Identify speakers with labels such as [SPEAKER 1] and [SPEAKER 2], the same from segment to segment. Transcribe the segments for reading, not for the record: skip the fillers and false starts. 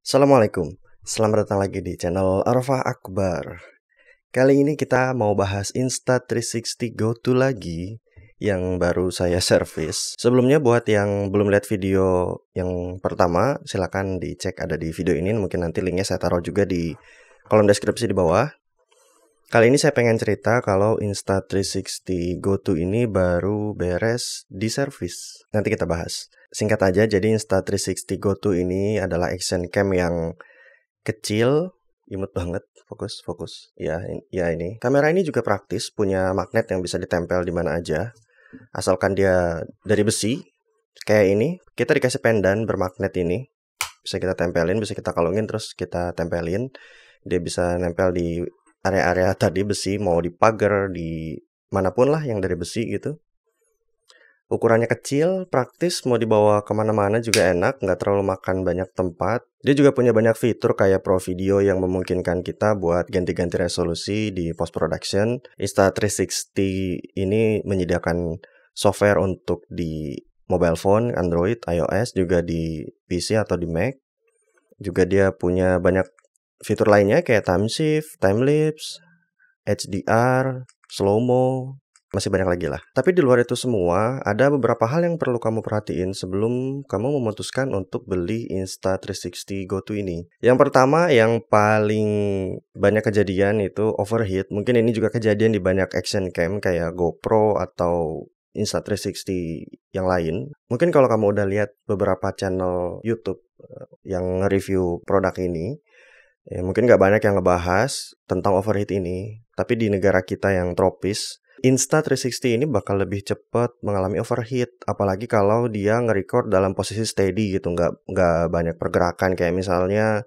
[SPEAKER 1] Assalamualaikum, selamat datang lagi di channel Arafah Akbar. Kali ini kita mau bahas Insta360 GoTo lagi yang baru saya servis. Sebelumnya buat yang belum lihat video yang pertama, silakan dicek ada di video ini. Mungkin nanti linknya saya taruh juga di kolom deskripsi di bawah. Kali ini saya pengen cerita kalau Insta360 GoTo ini baru beres di servis. Nanti kita bahas. Singkat aja, jadi Insta360 GoTo ini adalah action cam yang kecil, imut banget, fokus. Ya ini. Kamera ini juga praktis, punya magnet yang bisa ditempel di mana aja. Asalkan dia dari besi, kayak ini. Kita dikasih pendan bermagnet ini. Bisa kita tempelin, bisa kita kalungin, terus kita tempelin. Dia bisa nempel di area-area tadi besi, mau di pagar, di manapun lah yang dari besi gitu. Ukurannya kecil, praktis, mau dibawa kemana-mana juga enak, nggak terlalu makan banyak tempat. Dia juga punya banyak fitur kayak Pro Video yang memungkinkan kita buat ganti-ganti resolusi di post-production. Insta360 ini menyediakan software untuk di mobile phone, Android, iOS, juga di PC atau di Mac. Juga dia punya banyak fitur lainnya kayak time shift, time lapse, HDR, slow-mo, masih banyak lagi lah. Tapi di luar itu semua, ada beberapa hal yang perlu kamu perhatiin sebelum kamu memutuskan untuk beli Insta360 GoTo ini. Yang pertama, yang paling banyak kejadian itu overheat. Mungkin ini juga kejadian di banyak action cam kayak GoPro atau Insta360 yang lain. Mungkin kalau kamu udah lihat beberapa channel YouTube yang nge-review produk ini, ya mungkin nggak banyak yang ngebahas tentang overheat ini. Tapi di negara kita yang tropis, Insta360 ini bakal lebih cepat mengalami overheat, apalagi kalau dia nge-record dalam posisi steady gitu, nggak banyak pergerakan kayak misalnya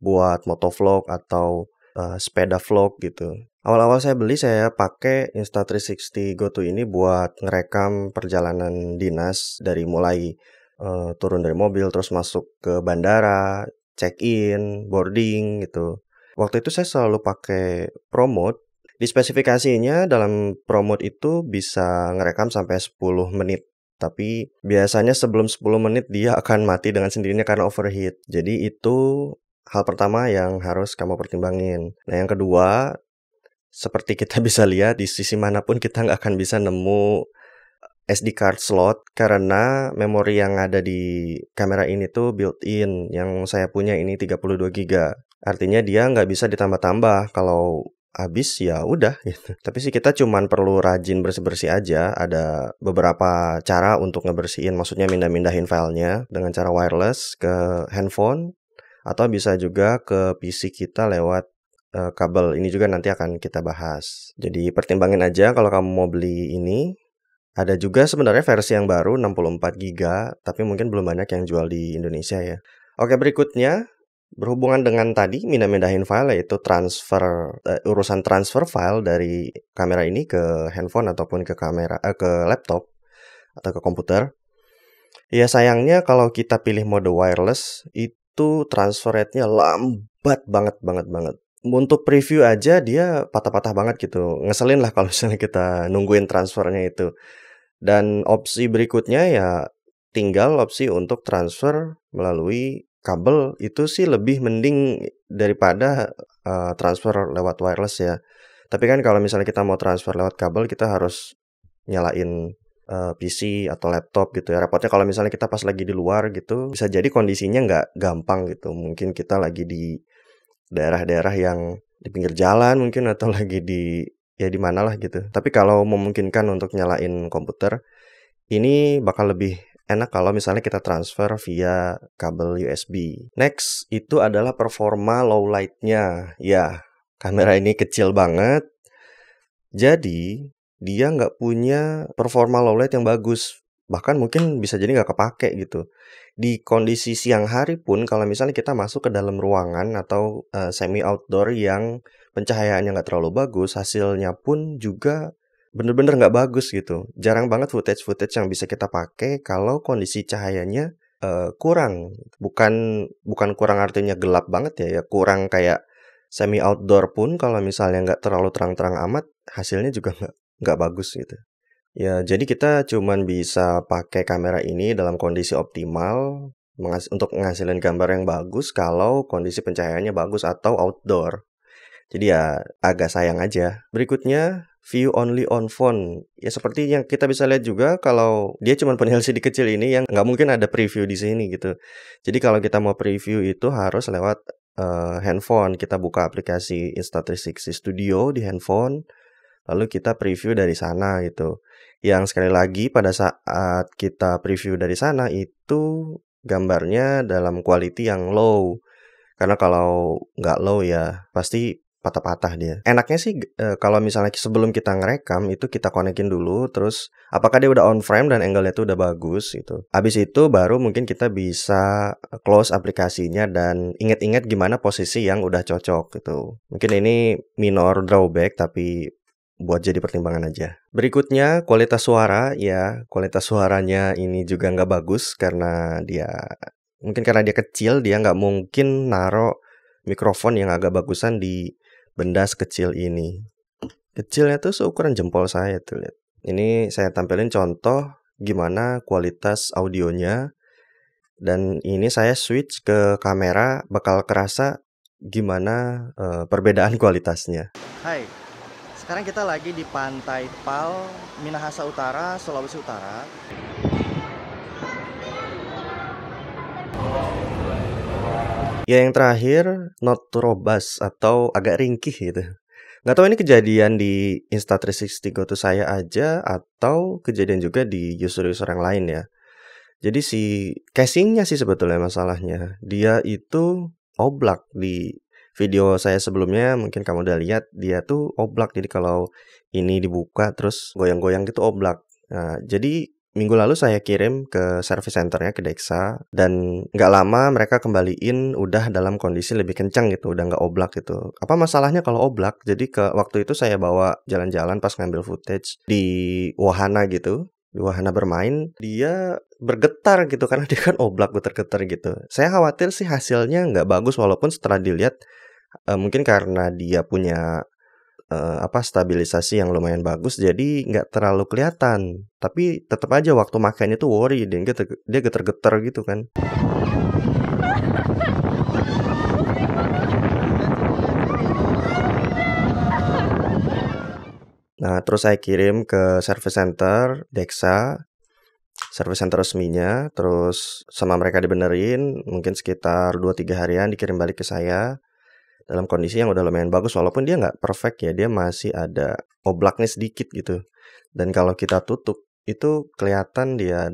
[SPEAKER 1] buat motovlog atau sepeda vlog gitu. Awal-awal saya beli, saya pakai Insta360 GoTo ini buat ngerekam perjalanan dinas dari mulai turun dari mobil terus masuk ke bandara, check-in, boarding gitu. Waktu itu saya selalu pakai Pro Mode. Di spesifikasinya dalam Pro Mode itu bisa ngerekam sampai 10 menit. Tapi biasanya sebelum 10 menit dia akan mati dengan sendirinya karena overheat. Jadi itu hal pertama yang harus kamu pertimbangin. Nah yang kedua, seperti kita bisa lihat di sisi manapun kita nggak akan bisa nemu SD card slot karena memori yang ada di kamera ini tuh built-in. Yang saya punya ini 32 GB. Artinya dia nggak bisa ditambah-tambah. Kalau habis ya udah gitu. Tapi sih kita cuman perlu rajin bersih-bersih aja. Ada beberapa cara untuk ngebersihin, maksudnya mindahin filenya dengan cara wireless ke handphone atau bisa juga ke PC kita lewat kabel. Ini juga nanti akan kita bahas. Jadi pertimbangin aja kalau kamu mau beli ini. Ada juga sebenarnya versi yang baru 64 GB, tapi mungkin belum banyak yang jual di Indonesia ya. Oke, berikutnya berhubungan dengan tadi mindahin file, yaitu urusan transfer file dari kamera ini ke handphone ataupun ke laptop atau ke komputer. Ya sayangnya kalau kita pilih mode wireless itu transfer rate-nya lambat banget. Untuk preview aja dia patah-patah banget gitu. Ngeselin lah kalau misalnya kita nungguin transfernya itu. Dan opsi berikutnya ya tinggal opsi untuk transfer melalui kabel, itu sih lebih mending daripada transfer lewat wireless ya. Tapi kan kalau misalnya kita mau transfer lewat kabel, kita harus nyalain PC atau laptop gitu ya. Repotnya kalau misalnya kita pas lagi di luar gitu, bisa jadi kondisinya nggak gampang gitu. Mungkin kita lagi di daerah-daerah yang di pinggir jalan mungkin, atau lagi di mana lah gitu. Tapi kalau memungkinkan untuk nyalain komputer, ini bakal lebih enak kalau misalnya kita transfer via kabel USB. Next, itu adalah performa low light-nya. Ya, kamera ini kecil banget. Jadi, dia nggak punya performa low light yang bagus. Bahkan mungkin bisa jadi nggak kepake gitu. Di kondisi siang hari pun, kalau misalnya kita masuk ke dalam ruangan atau semi outdoor yang pencahayaannya nggak terlalu bagus, hasilnya pun juga bener-bener nggak bagus gitu. Jarang banget footage yang bisa kita pakai kalau kondisi cahayanya kurang. Bukan kurang artinya gelap banget ya kurang kayak semi outdoor pun kalau misalnya nggak terlalu terang-terang amat, hasilnya juga nggak bagus gitu. Ya, jadi kita cuman bisa pakai kamera ini dalam kondisi optimal untuk menghasilkan gambar yang bagus kalau kondisi pencahayaannya bagus atau outdoor. Jadi ya agak sayang aja. Berikutnya, view only on phone. Ya seperti yang kita bisa lihat juga kalau dia cuma punya LCD kecil ini yang nggak mungkin ada preview di sini gitu. Jadi kalau kita mau preview itu harus lewat handphone. Kita buka aplikasi Insta360 Studio di handphone, lalu kita preview dari sana gitu. Yang sekali lagi pada saat kita preview dari sana itu gambarnya dalam quality yang low. Karena kalau nggak low ya pasti patah-patah dia. Enaknya sih kalau misalnya sebelum kita ngerekam itu kita konekin dulu, terus apakah dia udah on frame dan angle-nya itu udah bagus gitu. Habis itu baru mungkin kita bisa close aplikasinya dan inget-inget gimana posisi yang udah cocok gitu. Mungkin ini minor drawback tapi buat jadi pertimbangan aja. Berikutnya kualitas suara, ya kualitas suaranya ini juga nggak bagus karena dia kecil, dia nggak mungkin naro mikrofon yang agak bagusan di benda sekecil ini. Kecilnya tuh seukuran jempol saya tuh, lihat. Ini saya tampilin contoh gimana kualitas audionya. Dan ini saya switch ke kamera, bakal kerasa gimana perbedaan kualitasnya. Hai, sekarang kita lagi di Pantai Pal, Minahasa Utara, Sulawesi Utara. Ya yang terakhir, not too robust atau agak ringkih gitu. Nggak tahu ini kejadian di Insta360 Go to saya aja atau kejadian juga di user-user yang lain ya. Jadi si casingnya sih sebetulnya masalahnya. Dia itu oblak di video saya sebelumnya, mungkin kamu udah lihat, dia tuh oblak. Jadi kalau ini dibuka terus goyang-goyang gitu oblak. Nah, jadi minggu lalu saya kirim ke service centernya ke Dexa dan nggak lama mereka kembaliin udah dalam kondisi lebih kencang gitu, udah nggak oblak gitu. Apa masalahnya kalau oblak? Jadi waktu itu saya bawa jalan-jalan pas ngambil footage di wahana gitu, di wahana bermain, dia bergetar gitu karena dia kan oblak getar-getar gitu. Saya khawatir sih hasilnya nggak bagus walaupun setelah dilihat mungkin karena dia punya stabilisasi yang lumayan bagus jadi nggak terlalu kelihatan, tapi tetap aja waktu makainya tuh worry dan dia geter-geter gitu kan. Nah terus saya kirim ke service center Dexa, service center resminya, terus sama mereka dibenerin, mungkin sekitar 2-3 harian dikirim balik ke saya dalam kondisi yang udah lumayan bagus, walaupun dia nggak perfect ya, dia masih ada oblaknya sedikit gitu. Dan kalau kita tutup itu kelihatan dia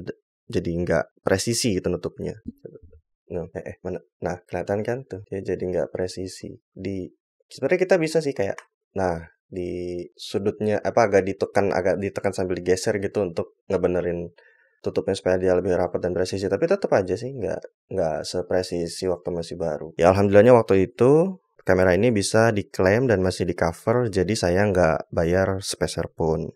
[SPEAKER 1] jadi nggak presisi gitu nutupnya. Nah kelihatan kan tuh dia jadi nggak presisi. Sebenarnya kita bisa sih kayak, nah di sudutnya agak ditekan sambil digeser gitu untuk ngebenerin tutupnya supaya dia lebih rapat dan presisi. Tapi tetap aja sih nggak sepresisi waktu masih baru. Ya alhamdulillahnya waktu itu kamera ini bisa diklaim dan masih di cover, jadi saya nggak bayar sepeser pun.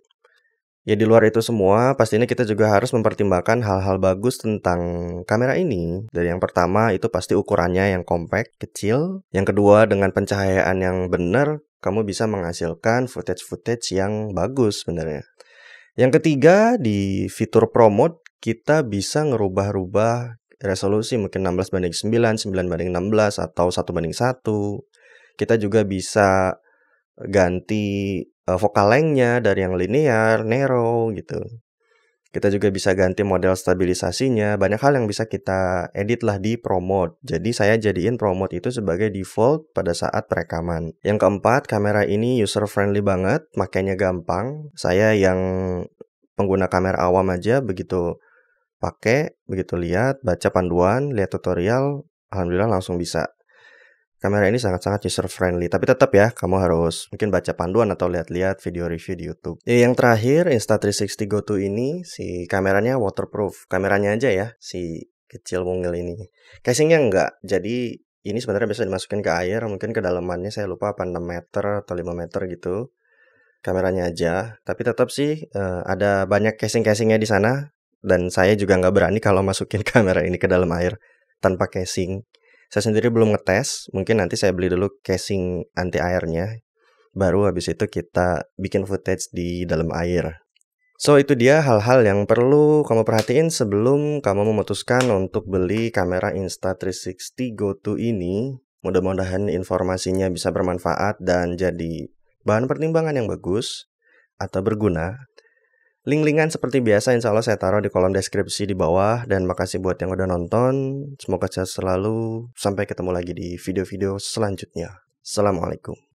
[SPEAKER 1] Ya di luar itu semua, pastinya kita juga harus mempertimbangkan hal-hal bagus tentang kamera ini. Dari yang pertama itu pasti ukurannya yang compact, kecil. Yang kedua dengan pencahayaan yang benar, kamu bisa menghasilkan footage-footage yang bagus sebenarnya. Yang ketiga di fitur Pro Mode, kita bisa ngerubah-rubah resolusi mungkin 16:9, 9:16 atau 1:1. Kita juga bisa ganti focal length-nya dari yang linear, narrow gitu. Kita juga bisa ganti model stabilisasinya. Banyak hal yang bisa kita edit lah di Pro Mode. Jadi saya jadiin Pro Mode itu sebagai default pada saat perekaman. Yang keempat, kamera ini user friendly banget, makanya gampang. Saya yang pengguna kamera awam aja begitu pakai, begitu lihat, baca panduan, lihat tutorial, alhamdulillah langsung bisa. Kamera ini sangat-sangat user friendly, tapi tetap ya kamu harus mungkin baca panduan atau lihat-lihat video review di YouTube. Yang terakhir, Insta360 Go 2 ini si kameranya waterproof. Kameranya aja ya, si kecil mungil ini. Casingnya enggak. Jadi ini sebenarnya bisa dimasukin ke air, mungkin kedalamannya saya lupa apa 6 meter atau 5 meter gitu. Kameranya aja, tapi tetap sih ada banyak casing-casingnya di sana dan saya juga nggak berani kalau masukin kamera ini ke dalam air tanpa casing. Saya sendiri belum ngetes, mungkin nanti saya beli dulu casing anti airnya, baru habis itu kita bikin footage di dalam air. So itu dia hal-hal yang perlu kamu perhatiin sebelum kamu memutuskan untuk beli kamera Insta360 Go2 ini. Mudah-mudahan informasinya bisa bermanfaat dan jadi bahan pertimbangan yang bagus atau berguna. Link-linkan seperti biasa insya Allah saya taruh di kolom deskripsi di bawah. Dan makasih buat yang udah nonton. Semoga sehat selalu. Sampai ketemu lagi di video-video selanjutnya. Assalamualaikum.